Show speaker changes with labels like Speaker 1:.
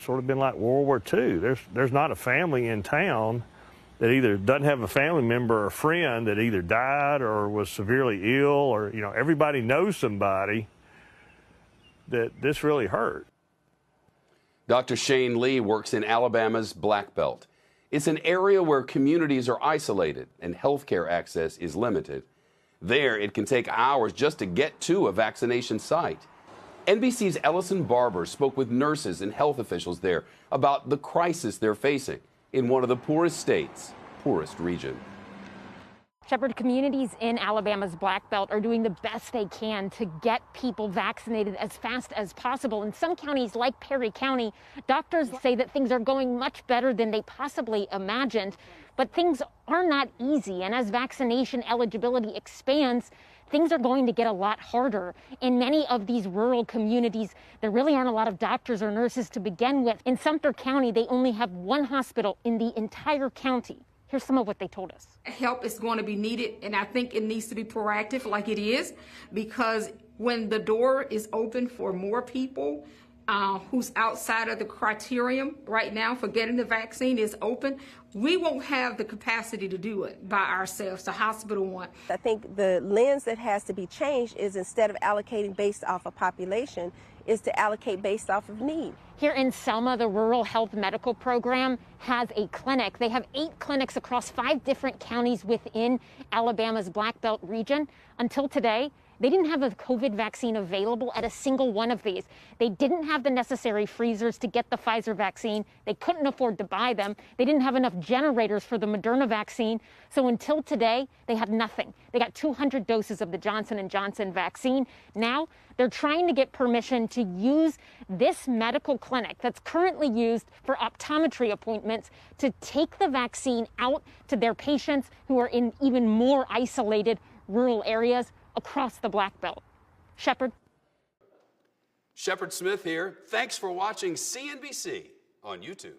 Speaker 1: sort of been like World War II. There's not a family in town that either doesn't have a family member or friend that either died or was severely ill, or, you know, everybody knows somebody that this really hurt.
Speaker 2: Dr. Shane Lee works in Alabama's Black Belt. It's an area where communities are isolated and healthcare access is limited. There, it can take hours just to get to a vaccination site. NBC's Ellison Barber spoke with nurses and health officials there about the crisis they're facing in one of the poorest states, poorest region.
Speaker 3: Shepherd, communities in Alabama's Black Belt are doing the best they can to get people vaccinated as fast as possible. In some counties, like Perry County, doctors say that things are going much better than they possibly imagined. But things are not easy, and as vaccination eligibility expands, things are going to get a lot harder. In many of these rural communities, there really aren't a lot of doctors or nurses to begin with. In Sumter County, they only have one hospital in the entire county. Here's some of what they told us.
Speaker 4: Help is going to be needed, and I think it needs to be proactive like it is, because when the door is open for more people who's outside of the criterion right now for getting the vaccine is open, we won't have the capacity to do it by ourselves. The hospital won't.
Speaker 5: I think the lens that has to be changed is, instead of allocating based off of population, is to allocate based off of need.
Speaker 3: Here in Selma, the Rural Health Medical Program has a clinic. They have 8 clinics across 5 different counties within Alabama's Black Belt region. Until today, they didn't have a COVID vaccine available at a single one of these. They didn't have the necessary freezers to get the Pfizer vaccine. They couldn't afford to buy them. They didn't have enough generators for the Moderna vaccine. So until today, they had nothing. They got 200 doses of the Johnson & Johnson vaccine. Now they're trying to get permission to use this medical clinic that's currently used for optometry appointments to take the vaccine out to their patients who are in even more isolated rural areas across the Black Belt. Shepard.
Speaker 2: Shepard Smith here. Thanks for watching CNBC on YouTube.